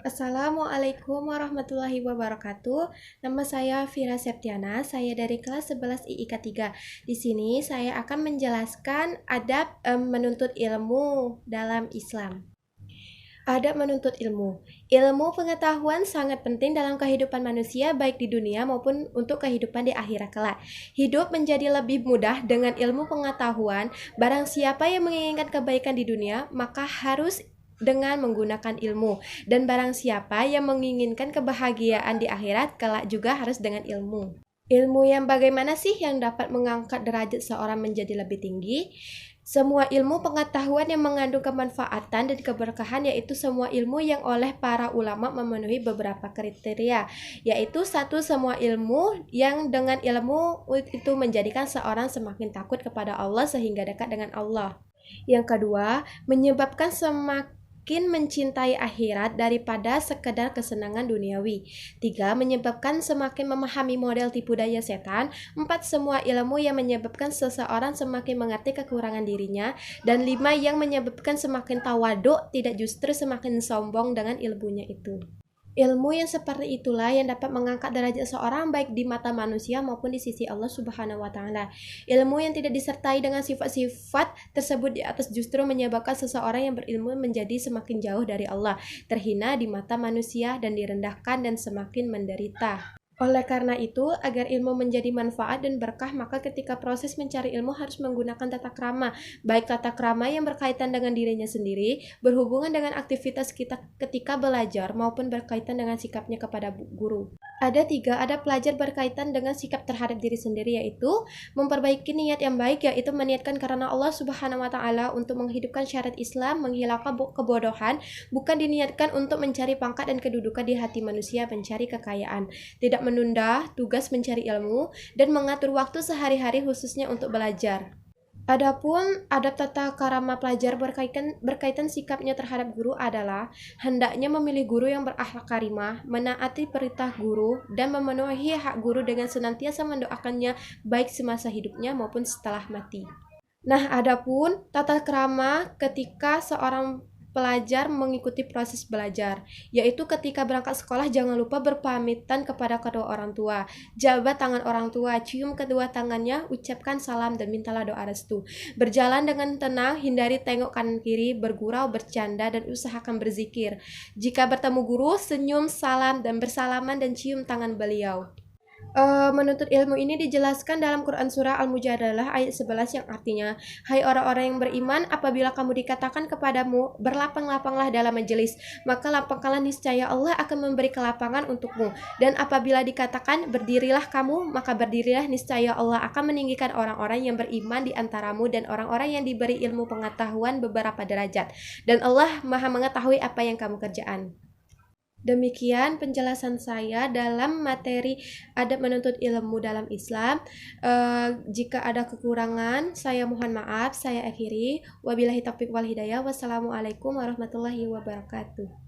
Assalamualaikum warahmatullahi wabarakatuh. Nama saya Vira Septiana, saya dari kelas 11 IIK 3. Di sini saya akan menjelaskan adab menuntut ilmu dalam Islam. Adab menuntut ilmu. Ilmu pengetahuan sangat penting dalam kehidupan manusia baik di dunia maupun untuk kehidupan di akhirat kelak. Hidup menjadi lebih mudah dengan ilmu pengetahuan. Barang siapa yang menginginkan kebaikan di dunia, maka harus dengan menggunakan ilmu. Dan barang siapa yang menginginkan kebahagiaan di akhirat kelak juga harus dengan ilmu. Ilmu yang bagaimana sih yang dapat mengangkat derajat seorang menjadi lebih tinggi? Semua ilmu pengetahuan yang mengandung kemanfaatan dan keberkahan, yaitu semua ilmu yang oleh para ulama memenuhi beberapa kriteria, yaitu satu, semua ilmu yang dengan ilmu itu menjadikan seorang semakin takut kepada Allah sehingga dekat dengan Allah. Yang kedua, menyebabkan semakin mencintai akhirat daripada sekedar kesenangan duniawi. 3. Menyebabkan semakin memahami model tipu daya setan. 4. Semua ilmu yang menyebabkan seseorang semakin mengerti kekurangan dirinya. Dan 5. Yang menyebabkan semakin tawaduk, tidak justru semakin sombong dengan ilmunya itu. Ilmu yang seperti itulah yang dapat mengangkat derajat seorang baik di mata manusia maupun di sisi Allah Subhanahu wa taala. Ilmu yang tidak disertai dengan sifat-sifat tersebut di atas justru menyebabkan seseorang yang berilmu menjadi semakin jauh dari Allah, terhina di mata manusia dan direndahkan dan semakin menderita. Oleh karena itu, agar ilmu menjadi manfaat dan berkah, maka ketika proses mencari ilmu harus menggunakan tata krama, baik tata krama yang berkaitan dengan dirinya sendiri, berhubungan dengan aktivitas kita ketika belajar, maupun berkaitan dengan sikapnya kepada guru. Ada 3 adab pelajar berkaitan dengan sikap terhadap diri sendiri, yaitu memperbaiki niat yang baik, yaitu meniatkan karena Allah Subhanahu wa taala untuk menghidupkan syariat Islam, menghilangkan kebodohan, bukan diniatkan untuk mencari pangkat dan kedudukan di hati manusia, mencari kekayaan. Tidak menunda tugas mencari ilmu, dan mengatur waktu sehari-hari khususnya untuk belajar. Adapun adab tata krama pelajar berkaitan sikapnya terhadap guru adalah hendaknya memilih guru yang berakhlak karimah, menaati perintah guru, dan memenuhi hak guru dengan senantiasa mendoakannya baik semasa hidupnya maupun setelah mati. Nah, adapun tata krama ketika seorang pelajar mengikuti proses belajar, yaitu ketika berangkat sekolah jangan lupa berpamitan kepada kedua orang tua, jabat tangan orang tua, cium kedua tangannya, ucapkan salam dan mintalah doa restu. Berjalan dengan tenang, hindari tengok kanan kiri, bergurau, bercanda, dan usahakan berzikir. Jika bertemu guru, senyum, salam, dan bersalaman dan cium tangan beliau. Menuntut ilmu ini dijelaskan dalam Quran Surah Al-Mujadalah ayat 11 yang artinya, hai orang-orang yang beriman, apabila kamu dikatakan kepadamu, berlapang-lapanglah dalam majelis, maka lapangkanlah, niscaya Allah akan memberi kelapangan untukmu. Dan apabila dikatakan, berdirilah kamu, maka berdirilah, niscaya Allah akan meninggikan orang-orang yang beriman di antaramu dan orang-orang yang diberi ilmu pengetahuan beberapa derajat. Dan Allah Maha mengetahui apa yang kamu kerjakan. Demikian penjelasan saya dalam materi adab menuntut ilmu dalam Islam. Jika ada kekurangan, saya mohon maaf. Saya akhiri. Wabillahi taufiq wal hidayah. Wassalamualaikum warahmatullahi wabarakatuh.